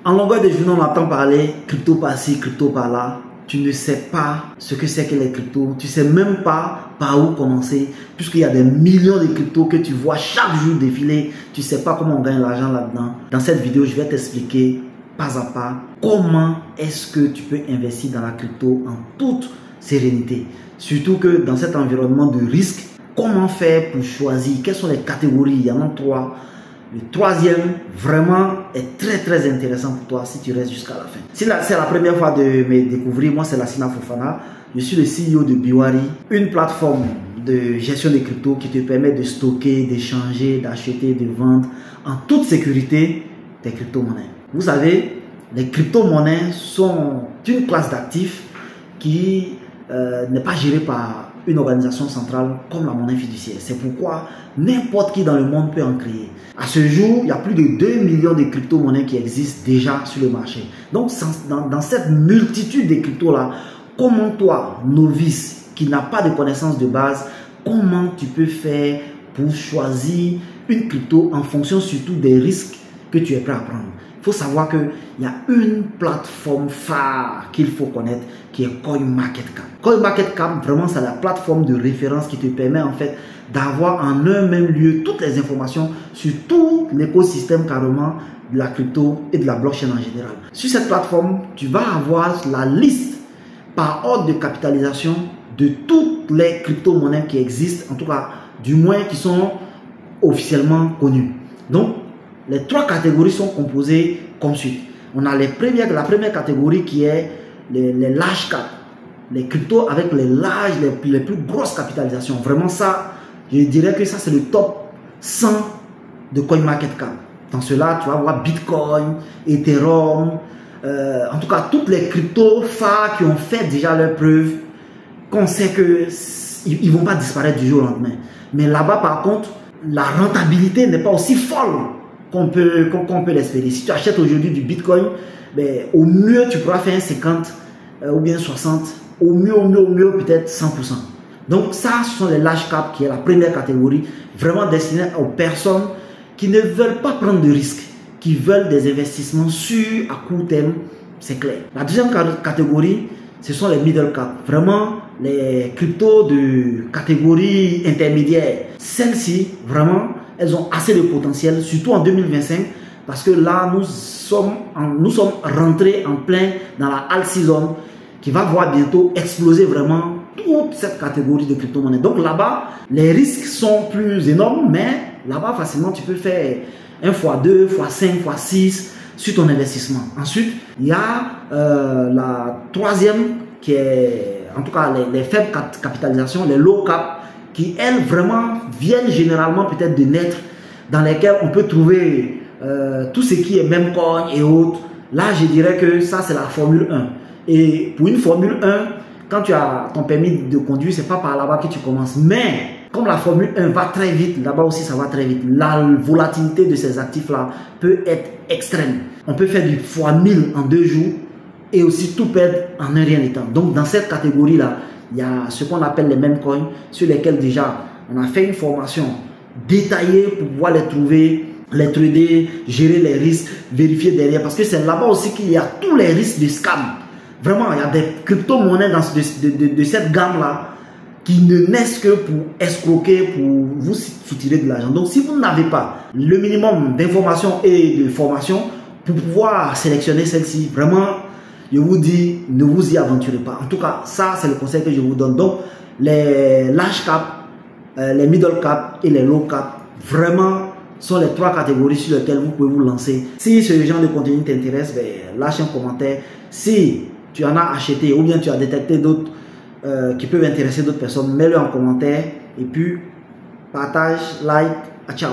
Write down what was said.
En longueur de journée, on entend parler crypto par-ci, crypto par-là. Tu ne sais pas ce que c'est que les cryptos. Tu ne sais même pas par où commencer. Puisqu'il y a des millions de cryptos que tu vois chaque jour défiler. Tu ne sais pas comment on gagne l'argent là-dedans. Dans cette vidéo, je vais t'expliquer pas à pas comment est-ce que tu peux investir dans la crypto en toute sérénité. Surtout que dans cet environnement de risque, comment faire pour choisir? Quelles sont les catégories? Il y en a 3. Le troisième, vraiment, est très intéressant pour toi si tu restes jusqu'à la fin. Si c'est la première fois de me découvrir, moi c'est Lassina Fofana. Je suis le CEO de Biwari, une plateforme de gestion de crypto qui te permet de stocker, d'échanger, d'acheter, de vendre en toute sécurité tes crypto-monnaies. Vous savez, les crypto-monnaies sont une classe d'actifs qui n'est pas gérée par une organisation centrale comme la monnaie fiduciaire. C'est pourquoi n'importe qui dans le monde peut en créer. À ce jour, il y a plus de 2 millions de crypto-monnaies qui existent déjà sur le marché. Donc, dans cette multitude de cryptos-là, comment toi, novice, qui n'a pas de connaissances de base, comment tu peux faire pour choisir une crypto en fonction surtout des risques que tu es prêt à prendre? Il faut savoir qu'il y a une plateforme phare qu'il faut connaître qui est CoinMarketCap. CoinMarketCap, vraiment, c'est la plateforme de référence qui te permet en fait d'avoir en un même lieu toutes les informations sur tout l'écosystème carrément de la crypto et de la blockchain en général. Sur cette plateforme, tu vas avoir la liste par ordre de capitalisation de toutes les crypto-monnaies qui existent, en tout cas, du moins qui sont officiellement connues. Donc, les 3 catégories sont composées comme suit. On a la première catégorie qui est les large cap, les cryptos avec les plus grosses capitalisations. Vraiment ça, je dirais que ça c'est le top 100 de CoinMarketCap. Dans cela, tu vas voir Bitcoin, Ethereum, en tout cas toutes les cryptos phares qui ont fait déjà leurs preuves, qu'on sait qu'ils ne vont pas disparaître du jour au lendemain. Mais là-bas par contre, la rentabilité n'est pas aussi folle qu'on peut l'espérer. Si tu achètes aujourd'hui du Bitcoin, ben, au mieux tu pourras faire 50 ou bien 60, au mieux peut-être 100%. Donc ça, ce sont les large cap qui est la première catégorie, vraiment destinée aux personnes qui ne veulent pas prendre de risques, qui veulent des investissements sûrs à court terme, c'est clair. La deuxième catégorie, ce sont les middle cap, vraiment les cryptos de catégorie intermédiaire. Celles-ci, vraiment, elles ont assez de potentiel, surtout en 2025, parce que là, nous sommes rentrés en plein dans la alt season qui va voir bientôt exploser vraiment toute cette catégorie de crypto-monnaies. Donc là-bas, les risques sont plus énormes, mais là-bas, facilement, tu peux faire 1 x 2, x 5, x 6 sur ton investissement. Ensuite, il y a la troisième qui est, en tout cas, les faibles capitalisations, les low cap, qui elles vraiment viennent généralement peut-être de naître, dans lesquelles on peut trouver tout ce qui est même coin et autres. Là, je dirais que ça, c'est la Formule 1. Et pour une Formule 1, quand tu as ton permis de conduire, c'est pas par là-bas que tu commences. Mais comme la Formule 1 va très vite, là-bas aussi ça va très vite. La volatilité de ces actifs-là peut être extrême. On peut faire du x1000 en 2 jours et aussi tout perdre en un rien de temps. Donc dans cette catégorie-là, il y a ce qu'on appelle les meme coins sur lesquels déjà on a fait une formation détaillée pour pouvoir les trouver, les trader, gérer les risques, vérifier derrière. Parce que c'est là-bas aussi qu'il y a tous les risques de scam. Vraiment, il y a des crypto-monnaies de cette gamme-là qui ne naissent que pour escroquer, pour vous soutirer de l'argent. Donc, si vous n'avez pas le minimum d'informations et de formation pour pouvoir sélectionner celle-ci, vraiment, je vous dis, ne vous y aventurez pas. En tout cas, ça, c'est le conseil que je vous donne. Donc, les large cap, les middle cap et les low cap, vraiment, sont les 3 catégories sur lesquelles vous pouvez vous lancer. Si ce genre de contenu t'intéresse, ben, lâche un commentaire. Si tu en as acheté ou bien tu as détecté d'autres qui peuvent intéresser d'autres personnes, mets-le en commentaire et puis partage, like, ciao.